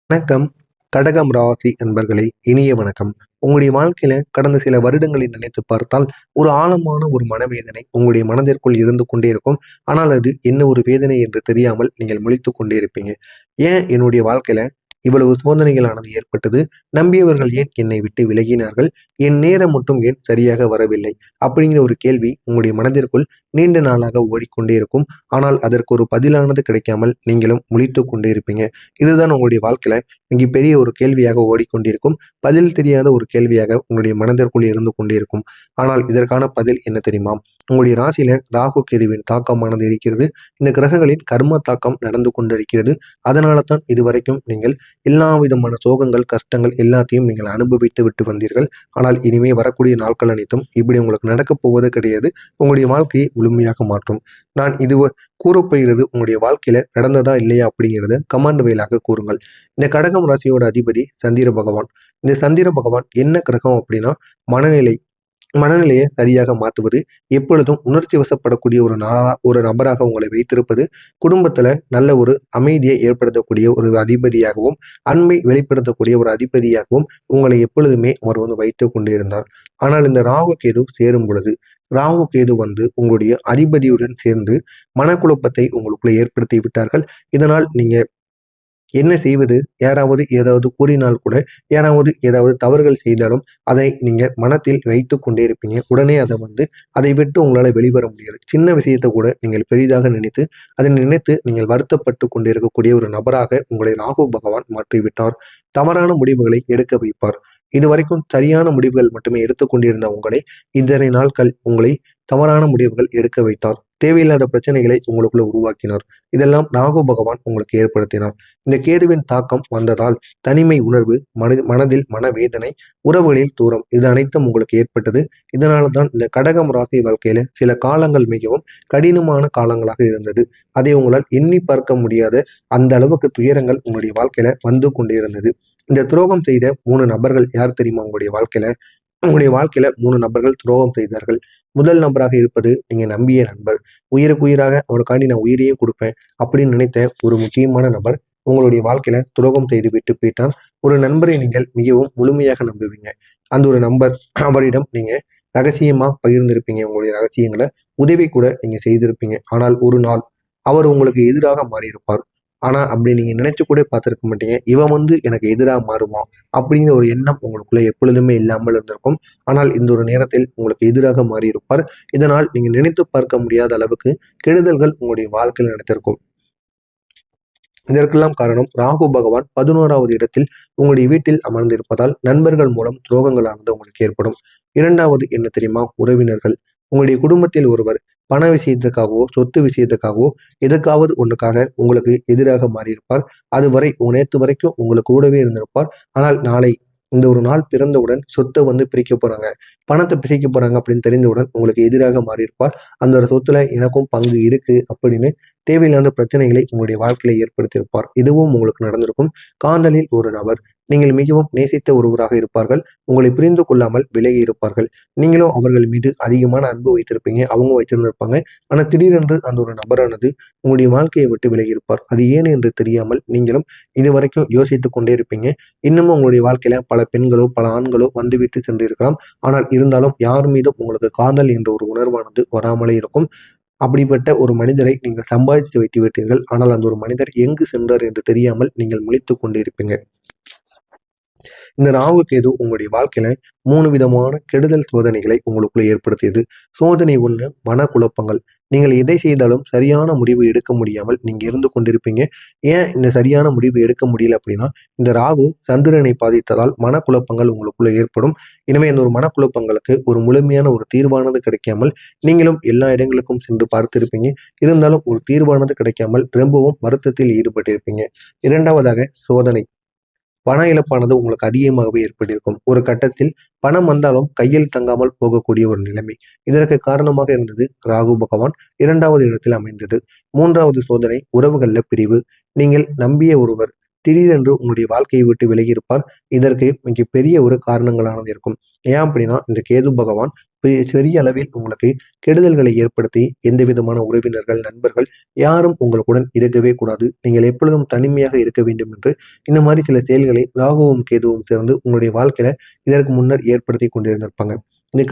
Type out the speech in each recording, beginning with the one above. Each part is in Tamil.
வணக்கம். கடகம் ராசி அன்பர்களே, இனிய வணக்கம். உங்களுடைய வாழ்க்கையில கடந்த சில வருடங்களை நினைத்து பார்த்தால் ஒரு ஆழமான ஒரு மனவேதனை உங்களுடைய மனதிற்குள் இருந்து கொண்டே இருக்கும். ஆனால் அது என்ன ஒரு வேதனை என்று தெரியாமல் நீங்கள் முழித்துக் கொண்டே இருப்பீங்க. ஏன் என்னுடைய வாழ்க்கையில இவ்வளவு சோதனைகளானது ஏற்பட்டது? நம்பியவர்கள் ஏன் என்னை விட்டு விலகினார்கள்? என் நேரம் மட்டும் ஏன் சரியாக வரவில்லை? அப்படிங்கிற ஒரு கேள்வி உங்களுடைய மனதிற்குள் நீண்ட நாளாக ஓடிக்கொண்டே இருக்கும். ஆனால் அதற்கு ஒரு பதிலானது கிடைக்காமல் நீங்களும் முழித்துக் கொண்டே இருப்பீங்க. இதுதான் உங்களுடைய வாழ்க்கையில மிகப்பெரிய ஒரு கேள்வியாக ஓடிக்கொண்டிருக்கும். பதில் தெரியாத ஒரு கேள்வியாக உங்களுடைய மனதிற்குள் இருந்து கொண்டே இருக்கும். ஆனால் இதற்கான பதில் என்ன தெரியுமா? உங்களுடைய ராசியில ராகு கேதுவின் தாக்கமானது இருக்கிறது. இந்த கிரகங்களின் கர்ம தாக்கம் நடந்து கொண்டிருக்கிறது. அதனால தான் இதுவரைக்கும் நீங்கள் எல்லா விதமான சோகங்கள், கஷ்டங்கள் எல்லாத்தையும் நீங்கள் அனுபவித்து விட்டு வந்தீர்கள். ஆனால் இனிமே வரக்கூடிய நாட்கள் அனைத்தும் இப்படி உங்களுக்கு நடக்கப் போவது கிடையாது. உங்களுடைய வாழ்க்கையை முழுமையாக மாற்றும். நான் இது கூறப்போகிறது உங்களுடைய வாழ்க்கையில நடந்ததா இல்லையா அப்படிங்கிறத கமெண்ட் வாயிலாக கூறுங்கள். இந்த கடகம் ராசியோட அதிபதி சந்திர பகவான். இந்த சந்திர பகவான் என்ன கிரகம் அப்படின்னா மனநிலை மனநிலையை சரியாக மாற்றுவது, எப்பொழுதும் உணர்ச்சி வசப்படக்கூடிய ஒரு நபராக உங்களை வைத்திருப்பது, குடும்பத்துல நல்ல ஒரு அமைதியை ஏற்படுத்தக்கூடிய ஒரு அதிபதியாகவும், அன்பை வெளிப்படுத்தக்கூடிய ஒரு அதிபதியாகவும் உங்களை எப்பொழுதுமே அவர் வைத்துக் கொண்டிருந்தார். ஆனால் இந்த ராகு கேது சேரும் பொழுது ராகு கேது உங்களுடைய அதிபதியுடன் சேர்ந்து மனக்குழப்பத்தை உங்களுக்குள்ள ஏற்படுத்தி விட்டார்கள். இதனால் நீங்க என்ன செய்வது? யாராவது ஏதாவது கூறினால் கூட, யாராவது ஏதாவது தவறுகள் செய்தாலும் அதை நீங்க மனத்தில் வைத்துக் கொண்டே இருப்பீங்க. உடனே அதை விட்டு உங்களால வெளிவர முடியாது. சின்ன விஷயத்தை கூட நீங்கள் பெரிதாக நினைத்து அதை நினைத்து நீங்கள் வருத்தப்பட்டு கொண்டிருக்கக்கூடிய ஒரு நபராக உங்களை ராகு பகவான் மாற்றிவிட்டார். தவறான முடிவுகளை எடுக்க வைப்பார். இதுவரைக்கும் சரியான முடிவுகள் மட்டுமே எடுத்துக்கொண்டிருந்த உங்களை இத்தனை நாட்கள் உங்களை தவறான முடிவுகள் எடுக்க வைத்தார். தேவையில்லாத பிரச்சனைகளை உங்களுக்குள்ள உருவாக்கினார். இதெல்லாம் ராகு பகவான் உங்களுக்கு ஏற்படுத்தினார். இந்த கேதுவின் தாக்கம் வந்ததால் தனிமை உணர்வு, மனதில் மனவேதனை, உறவுகளில் தூரம், இது அனைத்தும் உங்களுக்கு ஏற்பட்டது. இதனால தான் இந்த கடகம் ராசி வாழ்க்கையில சில காலங்கள் மிகவும் கடினமான காலங்களாக இருந்தது. அதை உங்களால் எண்ணி பார்க்க முடியாத அந்த அளவுக்கு துயரங்கள் உங்களுடைய வாழ்க்கையில வந்து கொண்டிருந்தது. இந்த துரோகம் செய்த 3 நபர்கள் யார் தெரியுமா? உங்களுடைய வாழ்க்கையில 3 நபர்கள் துரோகம் செய்தார்கள். முதல் நபராக இருப்பது நீங்க நம்பிய நண்பர். உயிருக்கு உயிராக அவனுக்காண்டி நான் உயிரையே கொடுப்பேன் அப்படின்னு நினைத்த ஒரு முக்கியமான நபர் உங்களுடைய வாழ்க்கையில துரோகம் செய்து விட்டு போயிட்டான். ஒரு நண்பரை நீங்கள் மிகவும் முழுமையாக நம்புவீங்க. அந்த ஒரு நபர், அவரிடம் நீங்க ரகசியமா பகிர்ந்திருப்பீங்க உங்களுடைய ரகசியங்களை, உதவி கூட நீங்க செய்திருப்பீங்க. ஆனால் ஒரு நாள் அவர் உங்களுக்கு எதிராக மாறியிருப்பார். ஆனா அப்படி நீங்க நினைச்சு கூட பார்த்திருக்க மாட்டீங்க. இவன் எனக்கு எதிராக மாறுவான் அப்படிங்கிற ஒரு எண்ணம் உங்களுக்குள்ள எப்பொழுதுமே இல்லாமல் இருந்திருக்கும். ஆனால் இந்த ஒரு நேரத்தில் உங்களுக்கு எதிராக மாறியிருப்பார். இதனால் நீங்க நினைத்து பார்க்க முடியாத அளவுக்கு கெடுதல்கள் உங்களுடைய வாழ்க்கையில் நடத்திருக்கும். இதற்கெல்லாம் காரணம் ராகு பகவான் 11வது இடத்தில் உங்களுடைய வீட்டில் அமர்ந்திருப்பதால் நண்பர்கள் மூலம் துரோகங்களானது உங்களுக்கு ஏற்படும். இரண்டாவது என்ன தெரியுமா? உறவினர்கள். உங்களுடைய குடும்பத்தில் ஒருவர் பண விஷயத்துக்காகவோ, சொத்து விஷயத்துக்காகவோ, எதுக்காவது ஒண்ணுக்காக உங்களுக்கு எதிராக மாறியிருப்பார். அதுவரை நேற்று வரைக்கும் உங்களுக்கு கூடவே இருந்திருப்பார். ஆனால் நாளை இந்த ஒரு நாள் பிறந்தவுடன் சொத்தை பிரிக்க போறாங்க, பணத்தை பிரிக்க போறாங்க அப்படின்னு தெரிந்தவுடன் உங்களுக்கு எதிராக மாறியிருப்பார். அந்த ஒரு சொத்துல எனக்கும் பங்கு இருக்கு அப்படின்னு தேவையில்லாத பிரச்சனைகளை உங்களுடைய வாழ்க்கையில ஏற்படுத்தியிருப்பார். இதுவும் உங்களுக்கு நடந்திருக்கும். காதலில் ஒரு நபர் நீங்கள் மிகவும் நேசித்த ஒருவராக இருப்பார்கள். உங்களை புரிந்து கொள்ளாமல் விலகி இருப்பார்கள். நீங்களும் அவர்கள் மீது அதிகமான அன்பு வைத்திருப்பீங்க, அவங்க வைத்திருந்திருப்பாங்க. ஆனால் திடீரென்று அந்த ஒரு நபரானது உங்களுடைய வாழ்க்கையை விட்டு விலகி இருப்பார். அது ஏன் என்று தெரியாமல் நீங்களும் இதுவரைக்கும் யோசித்துக் கொண்டே இருப்பீங்க. இன்னமும் உங்களுடைய வாழ்க்கையில பல பெண்களோ, பல ஆண்களோ வந்துவிட்டு சென்றிருக்கலாம். ஆனால் இருந்தாலும் யார் மீதும் உங்களுக்கு காதல் என்ற ஒரு உணர்வானது வராமலே இருக்கும். அப்படிப்பட்ட ஒரு மனிதரை நீங்கள் சம்பாதித்து வைத்து விட்டீர்கள். ஆனால் அந்த ஒரு மனிதர் எங்கு சென்றார் என்று தெரியாமல் நீங்கள் முழித்துக் கொண்டிருப்பீங்க. இந்த ராகு கேது உங்களுடைய வாழ்க்கையில 3 விதமான கெடுதல் சோதனைகளை உங்களுக்குள்ள ஏற்படுத்தியது. சோதனை 1, மனக்குழப்பங்கள். நீங்கள் எதை செய்தாலும் சரியான முடிவு எடுக்க முடியாமல் நீங்க இருந்து கொண்டிருப்பீங்க. ஏன் இந்த சரியான முடிவு எடுக்க முடியல அப்படின்னா, இந்த ராகு சந்திரனை பாதித்ததால் மனக்குழப்பங்கள் உங்களுக்குள்ள ஏற்படும். இனிமே இந்த ஒரு மனக்குழப்பங்களுக்கு ஒரு முழுமையான ஒரு தீர்வானது கிடைக்காமல் நீங்களும் எல்லா இடங்களுக்கும் சென்று பார்த்திருப்பீங்க. இருந்தாலும் ஒரு தீர்வானது கிடைக்காமல் ரொம்பவும் வருத்தத்தில் ஈடுபட்டிருப்பீங்க. இரண்டாவதாக சோதனை. பண இழப்பானது உங்களுக்கு அதிகமாகவே ஏற்பட்டிருக்கும். ஒரு கட்டத்தில் பணம் வந்தாலும் கையில் தங்காமல் போகக்கூடிய ஒரு நிலைமை. இதற்கு காரணமாக இருந்தது ராகு பகவான் 2வது இடத்தில் அமைந்தது. 3வது சோதனை உறவுகள்ல பிரிவு. நீங்கள் நம்பிய ஒருவர் திடீரென்று உங்களுடைய வாழ்க்கையை விட்டு விலகியிருப்பார். இதற்கு மிகப்பெரிய ஒரு காரணங்களானது இருக்கும். ஏன் அப்படின்னா, இந்த கேது பகவான் பெரிய அளவில் உங்களுக்கு கெடுதல்களை ஏற்படுத்தி எந்த விதமான உறவினர்கள், நண்பர்கள் யாரும் உங்களுடன் இருக்கவே கூடாது. நீங்கள் எப்பொழுதும் தனிமையாக இருக்க வேண்டும் என்று இந்த மாதிரி சில செயல்களை ராகுவும் கேதுவும் சேர்ந்து உங்களுடைய வாழ்க்கையில இதற்கு முன்னர் ஏற்படுத்தி கொண்டிருந்திருப்பாங்க. இந்த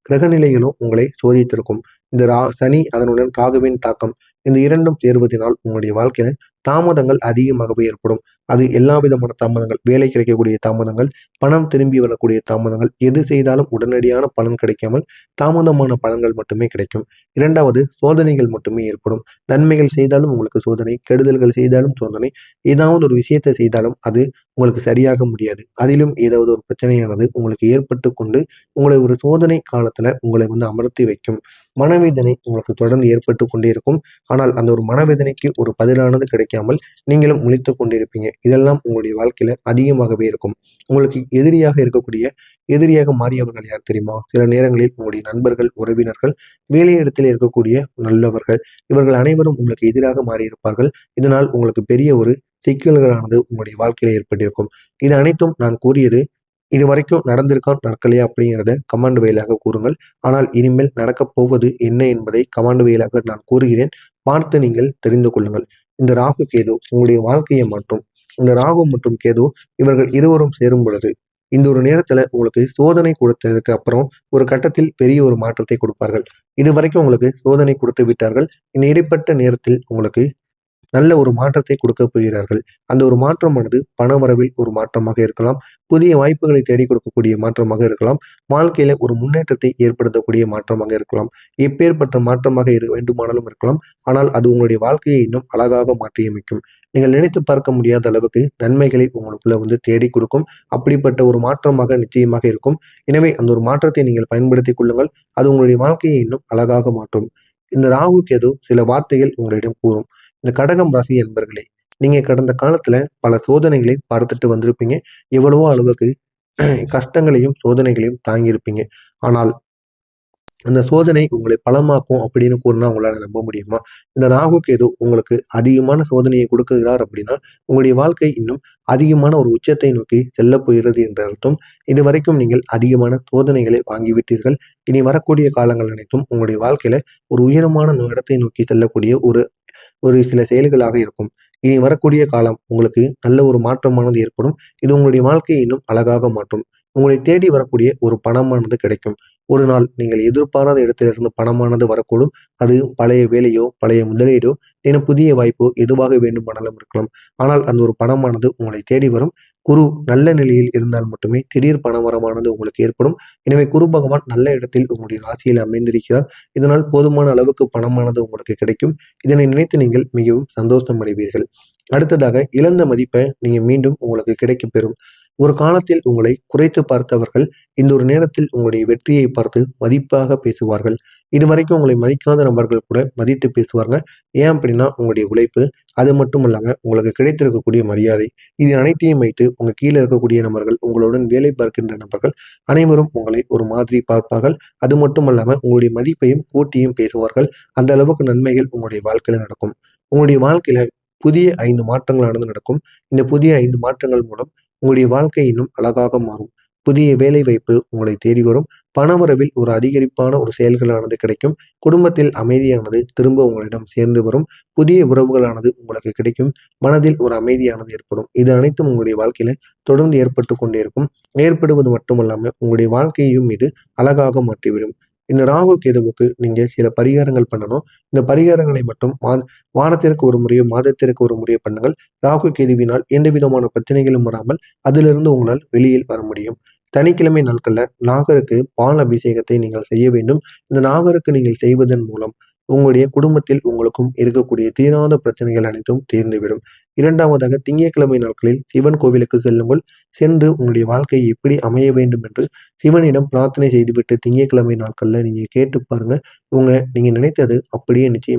கிரகநிலைகளும் உங்களை சோதித்திருக்கும். இந்த சனி அதனுடன் ராகுவின் தாக்கம் இந்த இரண்டும் சேருவதனால் உங்களுடைய வாழ்க்கையில தாமதங்கள் அதிகமாகவே ஏற்படும். அது எல்லா விதமான தாமதங்கள், வேலை கிடைக்கக்கூடிய தாமதங்கள், பணம் திரும்பி வரக்கூடிய தாமதங்கள், எது செய்தாலும் உடனடியான பலன் கிடைக்காமல் தாமதமான பலன்கள் மட்டுமே கிடைக்கும். இரண்டாவது, சோதனைகள் மட்டுமே ஏற்படும். நன்மைகள் செய்தாலும் உங்களுக்கு சோதனை, கெடுதல்கள் செய்தாலும் சோதனை, ஏதாவது ஒரு விஷயத்தை செய்தாலும் அது உங்களுக்கு சரியாக முடியாது. அதிலும் ஏதாவது ஒரு பிரச்சனையானது உங்களுக்கு ஏற்பட்டு கொண்டு உங்களை ஒரு சோதனை காலத்துல உங்களை அமர்த்தி வைக்கும். மனவேதனை உங்களுக்கு தொடர்ந்து ஏற்பட்டு கொண்டே இருக்கும். ஆனால் அந்த ஒரு மனவேதனைக்கு ஒரு பதிலானது கிடைக்காமல் நீங்களும் முழித்து கொண்டிருப்பீங்க. இதெல்லாம் உங்களுடைய வாழ்க்கையில அதிகமாகவே இருக்கும். உங்களுக்கு எதிரியாக மாறியவர்கள் யார் தெரியுமா? சில நேரங்களில் உங்களுடைய நண்பர்கள், உறவினர்கள், வேலையிடத்தில் இருக்கக்கூடிய நல்லவர்கள், இவர்கள் அனைவரும் உங்களுக்கு எதிராக மாறியிருப்பார்கள். இதனால் உங்களுக்கு பெரிய ஒரு சிக்கல்களானது உங்களுடைய வாழ்க்கையில ஏற்பட்டிருக்கும். இது அனைத்தும் நான் கூறியது இது வரைக்கும் நடந்திருக்கா நடக்கலையா அப்படிங்கிறத கமாண்ட் வாயிலாக கூறுங்கள். ஆனால் இனிமேல் நடக்கப் போவது என்ன என்பதை கமாண்ட் வாயிலாக நான் கூறுகிறேன். பார்த்து நீங்கள் தெரிந்து கொள்ளுங்கள். இந்த ராகு கேது உங்களுடைய வாழ்க்கையை மாற்றும். இந்த ராகு மற்றும் கேது இவர்கள் இருவரும் சேரும் பொழுது இந்த ஒரு நேரத்துல உங்களுக்கு சோதனை கொடுத்ததுக்கு அப்புறம் ஒரு கட்டத்தில் பெரிய ஒரு மாற்றத்தை கொடுப்பார்கள். இது வரைக்கும் உங்களுக்கு சோதனை கொடுத்து விட்டார்கள். இந்த இடைப்பட்ட நேரத்தில் உங்களுக்கு நல்ல ஒரு மாற்றத்தை கொடுக்க போகிறார்கள். அந்த ஒரு மாற்றமானது பணவரவில் ஒரு மாற்றமாக இருக்கலாம், புதிய வாய்ப்புகளை தேடிக் கொடுக்கக்கூடிய மாற்றமாக இருக்கலாம், வாழ்க்கையில ஒரு முன்னேற்றத்தை ஏற்படுத்தக்கூடிய மாற்றமாக இருக்கலாம். எப்பேற்பட்ட மாற்றமாக வேண்டுமானாலும் இருக்கலாம். ஆனால் அது உங்களுடைய வாழ்க்கையை இன்னும் அழகாக மாற்றியமைக்கும். நீங்கள் நினைத்து பார்க்க முடியாத அளவுக்கு நன்மைகளை உங்களுக்குள்ள தேடி கொடுக்கும். அப்படிப்பட்ட ஒரு மாற்றமாக நிச்சயமாக இருக்கும். எனவே அந்த ஒரு மாற்றத்தை நீங்கள் பயன்படுத்திக் கொள்ளுங்கள். அது உங்களுடைய வாழ்க்கையை இன்னும் அழகாக மாற்றும். இந்த ராகு கேது சில வார்த்தைகள் உங்களிடம் கூறும். இந்த கடகம் ராசி என்பர்களே, நீங்க கடந்த காலத்துல பல சோதனைகளை பார்த்துட்டு வந்திருப்பீங்க. எவ்வளவோ அளவுக்கு கஷ்டங்களையும் சோதனைகளையும் தாங்கியிருப்பீங்க. ஆனால் அந்த சோதனை உங்களை பலமாக்கும் அப்படின்னு கூறினா உங்களால நம்ப முடியுமா? இந்த ராகு கேது உங்களுக்கு அதிகமான சோதனையை கொடுக்குகிறார் அப்படின்னா உங்களுடைய வாழ்க்கை இன்னும் அதிகமான ஒரு உச்சத்தை நோக்கி செல்ல போகிறது என்ற அர்த்தம். இது வரைக்கும் நீங்கள் அதிகமான சோதனைகளை வாங்கிவிட்டீர்கள். இனி வரக்கூடிய காலங்கள் அனைத்தும் உங்களுடைய வாழ்க்கையில ஒரு உயரமான இடத்தை நோக்கி செல்லக்கூடிய ஒரு ஒரு சில செயல்களாக இருக்கும். இனி வரக்கூடிய காலம் உங்களுக்கு நல்ல ஒரு மாற்றமானது ஏற்படும். இது உங்களுடைய வாழ்க்கையை இன்னும் அழகாக மாற்றும். உங்களை தேடி வரக்கூடிய ஒரு பணமானது கிடைக்கும். ஒரு நாள் நீங்கள் எதிர்பாராத இடத்திலிருந்து பணமானது வரக்கூடும். அது பழைய வேலையோ, பழைய முதலீடோ, என புதிய வாய்ப்போ எதுவாக வேண்டுமானாலும் இருக்கலாம். ஆனால் அந்த ஒரு பணமானது உங்களை தேடி வரும். குரு நல்ல நிலையில் இருந்தால் மட்டுமே திடீர் பணவரமானது உங்களுக்கு ஏற்படும். எனவே குரு பகவான் நல்ல இடத்தில் உங்களுடைய ராசியில் அமைந்திருக்கிறார். இதனால் போதுமான அளவுக்கு பணமானது உங்களுக்கு கிடைக்கும். இதனை நினைத்து நீங்கள் மிகவும் சந்தோஷம் அடைவீர்கள். அடுத்ததாக, இழந்த மதிப்பை நீங்க மீண்டும் உங்களுக்கு கிடைக்கப் பெறும். ஒரு காலத்தில் உங்களை குறைத்து பார்த்தவர்கள் இந்த ஒரு நேரத்தில் உங்களுடைய வெற்றியை பார்த்து மதிப்பாக பேசுவார்கள். இதுவரைக்கும் உங்களை மதிக்காத நபர்கள் கூட மதித்து பேசுவாங்க. ஏன் அப்படின்னா உங்களுடைய உழைப்பு, அது மட்டும் இல்லாம உங்களுக்கு கிடைத்திருக்கக்கூடிய மரியாதை, இது அனைத்தையும் வைத்து உங்க கீழே இருக்கக்கூடிய நபர்கள், உங்களுடன் வேலை பார்க்கின்ற நபர்கள் அனைவரும் உங்களை ஒரு மாதிரி பார்ப்பார்கள். அது மட்டும் இல்லாம உங்களுடைய மதிப்பையும் கூட்டியும் பேசுவார்கள். அந்த அளவுக்கு நன்மைகள் உங்களுடைய வாழ்க்கையில நடக்கும். உங்களுடைய வாழ்க்கையில புதிய 5 மாற்றங்களானது நடக்கும். இந்த புதிய 5 மாற்றங்கள் மூலம் உங்களுடைய வாழ்க்கை இன்னும் அழகாக மாறும். புதிய வேலை வாய்ப்பு உங்களை தேடி வரும். பணவரவில் ஒரு அதிகரிப்பான ஒரு செயல்களானது கிடைக்கும். குடும்பத்தில் அமைதியானது திரும்ப உங்களிடம் சேர்ந்து வரும். புதிய உறவுகளானது உங்களுக்கு கிடைக்கும். மனதில் ஒரு அமைதியானது ஏற்படும். இது அனைத்தும் உங்களுடைய வாழ்க்கையில தொடர்ந்து ஏற்பட்டு கொண்டே இருக்கும். ஏற்படுவது மட்டுமல்லாம உங்களுடைய வாழ்க்கையையும் இது அழகாக மாற்றிவிடும். இந்த ராகு கேதுவுக்கு நீங்க சில பரிகாரங்கள் பண்ணணும். இந்த பரிகாரங்களை மட்டும் வாரத்திற்கு ஒரு முறையோ, மாதத்திற்கு ஒரு முறையோ பண்ணுங்கள். ராகு கேதுவினால் எந்த விதமான பிரச்சனைகளும் வராமல் அதிலிருந்து உங்களால் வெளியில் வர முடியும். சனிக்கிழமை நாட்கள்ல நாகருக்கு பால் அபிஷேகத்தை நீங்கள் செய்ய வேண்டும். இந்த நாகருக்கு நீங்கள் செய்வதன் மூலம் உங்களுடைய குடும்பத்தில் உங்களுக்கும் இருக்கக்கூடிய தீராத பிரச்சனைகள் அனைத்தும் தீர்ந்துவிடும். இரண்டாவதாக, திங்கட்கிழமை நாட்களில் சிவன் கோவிலுக்கு செல்லுங்கள். சென்று உங்களுடைய வாழ்க்கை எப்படி அமைய வேண்டும் என்று சிவனிடம் பிரார்த்தனை செய்துவிட்டு திங்கட்கிழமை நாட்கள்ல நீங்க கேட்டு பாருங்க. நீங்க நினைத்தது அப்படியே நிச்சயமா